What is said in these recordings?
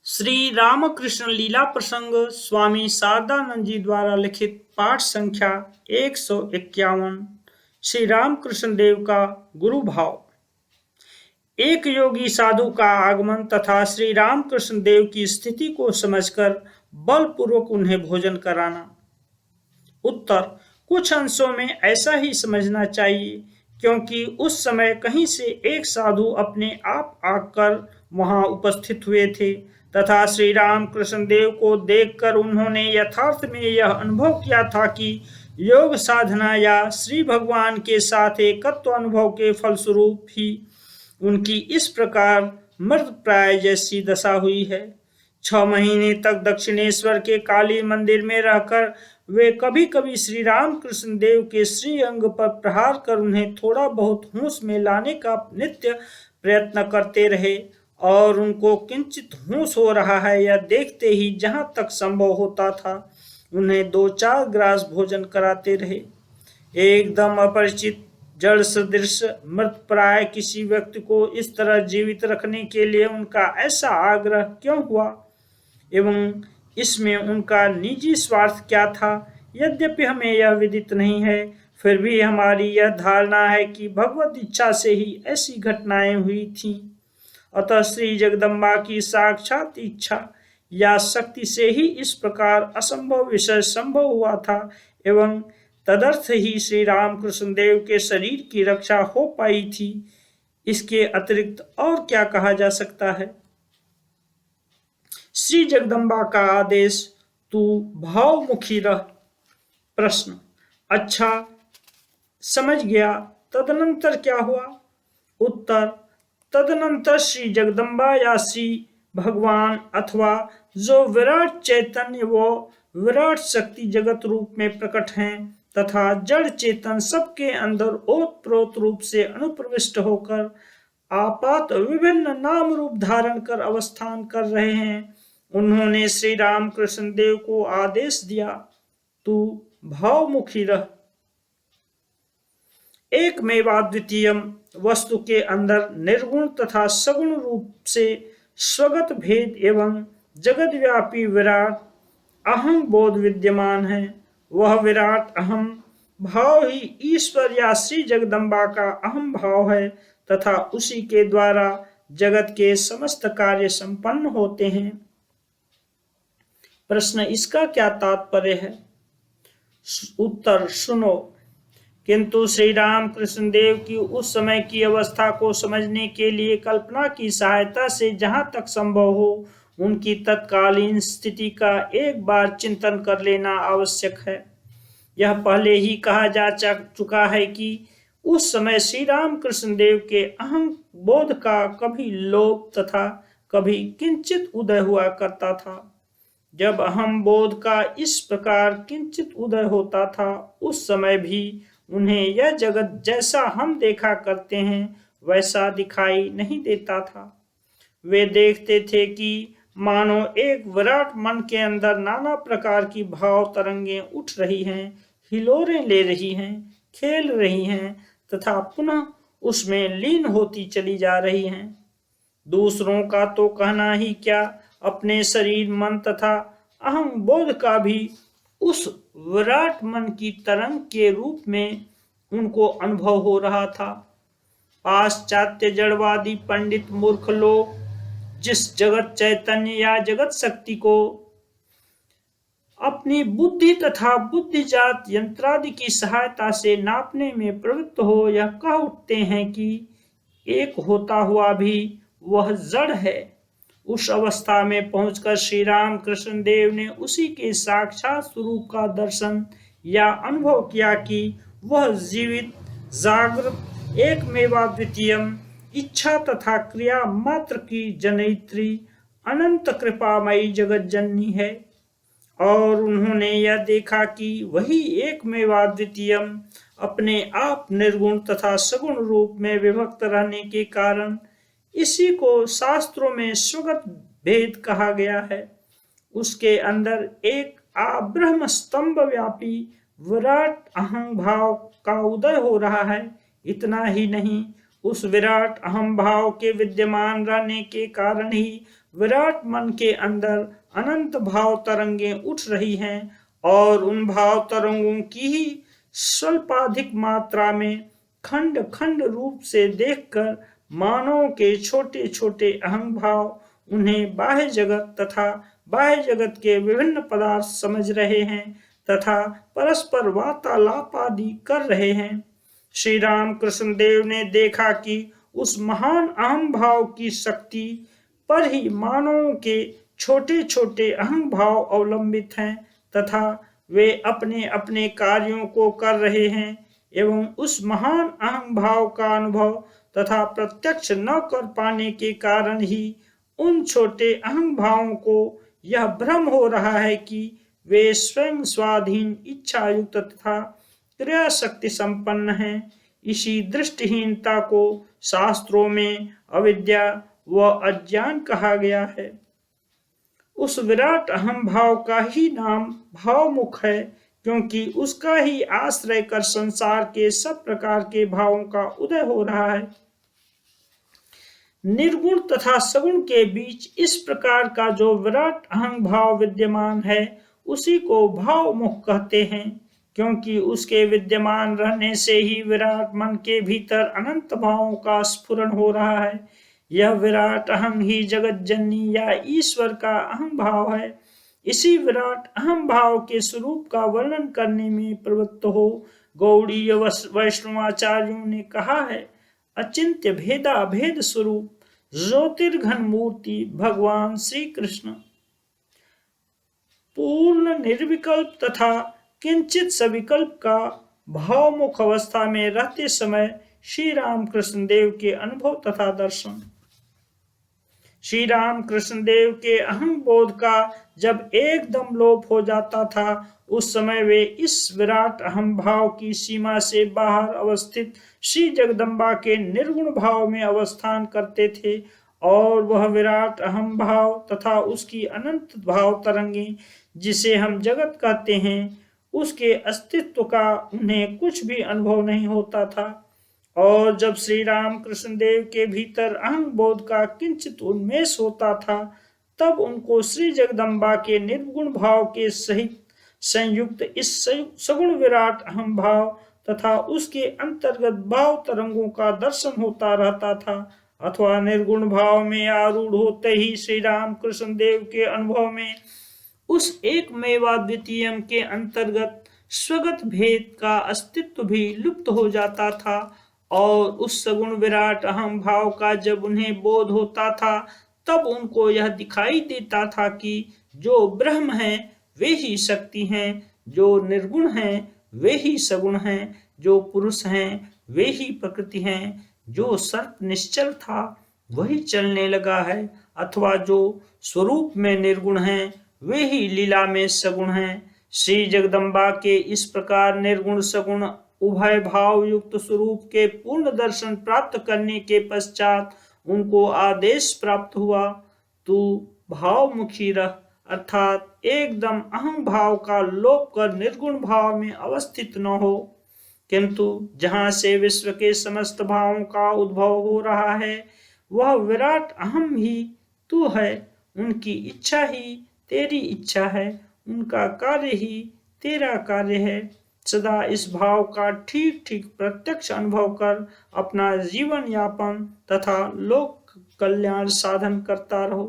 श्री रामकृष्ण लीला प्रसंग स्वामी शारदानंद जी द्वारा लिखित पाठ संख्या 151। श्री रामकृष्ण देव का गुरु भाव। एक योगी साधु का आगमन तथा श्री रामकृष्ण देव की स्थिति को समझकर बलपूर्वक उन्हें भोजन कराना। उत्तर: कुछ अंशों में ऐसा ही समझना चाहिए, क्योंकि उस समय कहीं से एक साधु अपने आप आकर वहां उपस्थित हुए थे तथा श्री रामकृष्ण देव को देखकर उन्होंने यथार्थ में यह अनुभव किया था कि योग साधना या श्री भगवान के साथ एकत्व अनुभव के फलस्वरूप ही उनकी इस प्रकार मृतप्राय जैसी दशा हुई है। 6 महीने तक दक्षिणेश्वर के काली मंदिर में रहकर वे कभी कभी श्री रामकृष्ण देव के श्री अंग पर प्रहार कर उन्हें थोड़ा बहुत होश में लाने का नित्य प्रयत्न करते रहे और उनको किंचित होश हो रहा है यह देखते ही जहां तक संभव होता था उन्हें 2-4 ग्रास भोजन कराते रहे। एकदम अपरिचित जड़ सदृश मृतप्राय किसी व्यक्ति को इस तरह जीवित रखने के लिए उनका ऐसा आग्रह क्यों हुआ एवं इसमें उनका निजी स्वार्थ क्या था, यद्यपि हमें यह विदित नहीं है, फिर भी हमारी यह धारणा है कि भगवत इच्छा से ही ऐसी घटनाएं हुई थीं। अतः श्री जगदम्बा की साक्षात इच्छा या शक्ति से ही इस प्रकार असंभव विषय संभव हुआ था एवं तदर्थ ही श्री रामकृष्ण देव के शरीर की रक्षा हो पाई थी। इसके अतिरिक्त और क्या कहा जा सकता है। श्री जगदम्बा का आदेश, तू भावमुखी रह। प्रश्न: अच्छा, समझ गया, तदनंतर क्या हुआ? उत्तर: तदनंतर श्री जगदम्बा या श्री भगवान अथवा जो विराट चैतन्य व विराट शक्ति जगत रूप में प्रकट हैं तथा जड़ चेतन सबके अंदर ओतप्रोत रूप से अनुप्रविष्ट होकर आपात विभिन्न नाम रूप धारण कर अवस्थान कर रहे हैं, उन्होंने श्री रामकृष्ण देव को आदेश दिया, तू भावमुखी रह। एक मेवाद्वितीयम वस्तु के अंदर निर्गुण तथा सगुण रूप से स्वगत भेद एवं जगत व्यापी विराट अहम बोध विद्यमान है। वह विराट अहम भाव ही ईश्वर या श्री जगदम्बा का अहम भाव है तथा उसी के द्वारा जगत के समस्त कार्य संपन्न होते हैं। प्रश्न: इसका क्या तात्पर्य है? उत्तर: सुनो। किंतु श्री रामकृष्ण देव की उस समय की अवस्था को समझने के लिए कल्पना की सहायता से जहां तक संभव हो उनकी तत्कालीन स्थिति का एक बार चिंतन कर लेना आवश्यक है। यह पहले ही कहा जा चुका है कि उस समय श्री रामकृष्ण देव के अहम बोध का कभी लोप तथा कभी किंचित उदय हुआ करता था। जब अहम बोध का इस प्रकार किंचित उदय होता था उस समय भी उन्हें यह जगत जैसा हम देखा करते हैं वैसा दिखाई नहीं देता था। वे देखते थे कि मानो एक विराट मन के अंदर नाना प्रकार की भाव तरंगें उठ रही हैं, हिलोरें ले रही हैं, खेल रही हैं तथा पुनः उसमें लीन होती चली जा रही हैं। दूसरों का तो कहना ही क्या, अपने शरीर मन तथा अहम बोध का भी उस विराट मन की तरंग के रूप में उनको अनुभव हो रहा था। पाश्चात्य जड़वादी पंडित मूर्ख लोग जिस जगत चैतन्य या जगत शक्ति को अपनी बुद्धि तथा बुद्धिजात यंत्रादि की सहायता से नापने में प्रवृत्त हो यह कह उठते हैं कि एक होता हुआ भी वह जड़ है, उस अवस्था में पहुंचकर श्री रामकृष्ण देव ने उसी के साक्षात स्वरूप का दर्शन या अनुभव किया कि वह जीवित जागृत एकमेवाद्वितीयम इच्छा तथा क्रिया मात्र की जनयित्री अनंत कृपामयी जगत जननी है। और उन्होंने यह देखा कि वही एकमेवाद्वितीयम अपने आप निर्गुण तथा सगुण रूप में विभक्त रहने के कारण इसी को शास्त्रों में स्वगत भेद कहा गया है। उसके अंदर एक आब्रह्म स्तंभ व्यापी विराट अहं भाव का उदय हो रहा है। इतना ही नहीं, उस विराट अहम भाव के विद्यमान रहने के कारण ही विराट मन के अंदर अनंत भाव तरंगें उठ रही हैं और उन भाव तरंगों की ही स्वल्पाधिक मात्रा में खंड खंड रूप से देखकर मानव के छोटे छोटे अहम भाव उन्हें बाह्य जगत तथा बाह्य जगत के विभिन्न पदार्थ समझ रहे हैं तथा परस्पर वार्तालाप आदि कर रहे हैं। श्री राम कृष्ण देव ने देखा कि उस महान अहम भाव की शक्ति पर ही मानवों के छोटे छोटे अहम भाव अवलंबित हैं तथा वे अपने अपने कार्यों को कर रहे हैं एवं उस महान अहम भाव का अनुभव तथा प्रत्यक्ष न कर पाने के कारण ही उन छोटे अहम भावों को यह भ्रम हो रहा है कि वे स्वयं स्वाधीन इच्छा युक्त तथा क्रिया शक्ति संपन्न हैं। इसी दृष्टिहीनता को शास्त्रों में अविद्या व अज्ञान कहा गया है। उस विराट अहम भाव का ही नाम भावमुख है क्योंकि उसका ही आश्रय कर संसार के सब प्रकार के भावों का उदय हो रहा है। निर्गुण तथा सगुण के बीच इस प्रकार का जो विराट अहम भाव विद्यमान है उसी को भावमुख कहते हैं क्योंकि उसके विद्यमान रहने से ही विराट मन के भीतर अनंत भावों का स्फुरण हो रहा है। यह विराट अहम ही जगत जननी या ईश्वर का अहम भाव है। इसी विराट अहम भाव के स्वरूप का वर्णन करने में प्रवृत्त हो गौड़ीय वैष्णवाचार्यों ने कहा है, अचिंत्य भेदा भेद स्वरूप ज्योतिर्घन मूर्ति भगवान श्री कृष्ण पूर्ण निर्विकल्प तथा किंचित सविकल्प का भावमुख अवस्था में रहते समय श्री राम कृष्ण देव के अनुभव तथा दर्शन। श्री राम कृष्ण देव के अहम बोध का जब एकदम लोप हो जाता था उस समय वे इस विराट अहम भाव की सीमा से बाहर अवस्थित श्री जगदम्बा के निर्गुण भाव में अवस्थान करते थे और वह विराट अहम भाव तथा उसकी अनंत भाव तरंगे जिसे हम जगत कहते हैं उसके अस्तित्व का उन्हें कुछ भी अनुभव नहीं होता था। और जब श्री राम कृष्ण देव के भीतर अहम बोध का किंचित उन्मेष होता था तब उनको श्री जगदम्बा के निर्गुण भाव के सहित संयुक्त इस सगुण विराट अहम भाव तथा उसके अंतर्गत भाव तरंगों का दर्शन होता रहता था अथवा निर्गुण भाव में आरूढ़ होते ही श्री राम कृष्ण देव के अनुभव में उस एकमेवाद्वितीय के अंतर्गत स्वगत भेद का अस्तित्व भी लुप्त हो जाता था और उस सगुण विराट अहम भाव का जब उन्हें बोध होता था तब उनको यह दिखाई देता था कि जो ब्रह्म हैं वे ही शक्ति हैं, जो निर्गुण हैं वे ही सगुण हैं, जो पुरुष हैं वे ही प्रकृति हैं, जो सर्प निश्चल था वही चलने लगा है अथवा जो स्वरूप में निर्गुण हैं वे ही लीला में सगुण हैं। श्री जगदम्बा के इस प्रकार निर्गुण सगुण उभय भाव युक्त स्वरूप के पूर्ण दर्शन प्राप्त करने के पश्चात उनको आदेश प्राप्त हुआ, तू भावमुखी रह, अर्थात एकदम अहम भाव का लोप कर निर्गुण भाव में अवस्थित न हो, किंतु जहाँ से विश्व के समस्त भावों का उद्भव हो रहा है वह विराट अहम ही तू है। उनकी इच्छा ही तेरी इच्छा है, उनका कार्य ही तेरा कार्य है। सदा इस भाव का ठीक ठीक प्रत्यक्ष अनुभव कर अपना जीवन यापन तथा लोक कल्याण साधन करता रहो।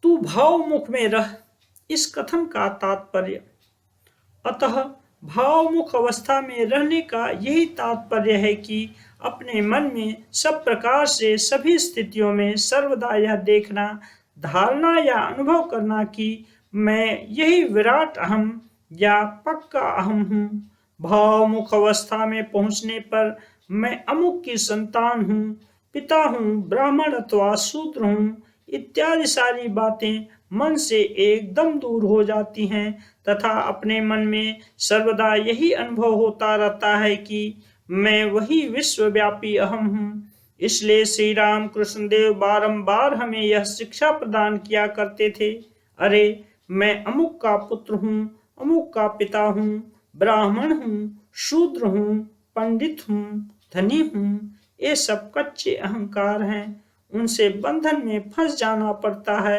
तू भावमुख में रह, इस कथन का तात्पर्य। अतः भावमुख अवस्था में रहने का यही तात्पर्य है कि अपने मन में सब प्रकार से सभी स्थितियों में सर्वदा यह देखना, धारणा या अनुभव करना कि मैं यही विराट अहम या पक्का अहम हूँ। भावमुख अवस्था में पहुँचने पर मैं अमुक की संतान हूँ, पिता हूँ, ब्राह्मण अथवा शूद्र हूँ इत्यादि सारी बातें मन से एकदम दूर हो जाती हैं तथा अपने मन में सर्वदा यही अनुभव होता रहता है कि मैं वही विश्वव्यापी अहम हूँ। इसलिए श्री राम कृष्ण देव बारंबार हमें यह शिक्षा प्रदान किया करते थे, अरे मैं अमुक का पुत्र हूँ, अमुक का पिता हूँ, ब्राह्मण हूँ, शूद्र हूँ, पंडित हूँ, धनी हूँ, ये सब कच्चे अहंकार हैं। उनसे बंधन में फंस जाना पड़ता है।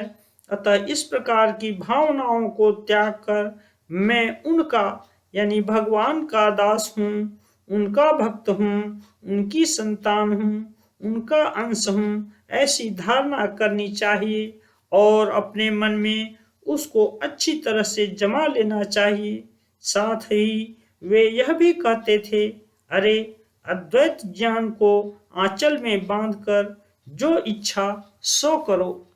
अतः इस प्रकार की भावनाओं को त्याग कर मैं उनका यानी भगवान का दास हूँ, उनका भक्त हूँ, उनकी संतान हूँ, उनका अंश हूँ, ऐसी धारणा करनी चाहिए और अपने मन में उसको अच्छी तरह से जमा लेना चाहिए। साथ ही वे यह भी कहते थे, अरे अद्वैत ज्ञान को आंचल में बांधकर जो इच्छा सो करो।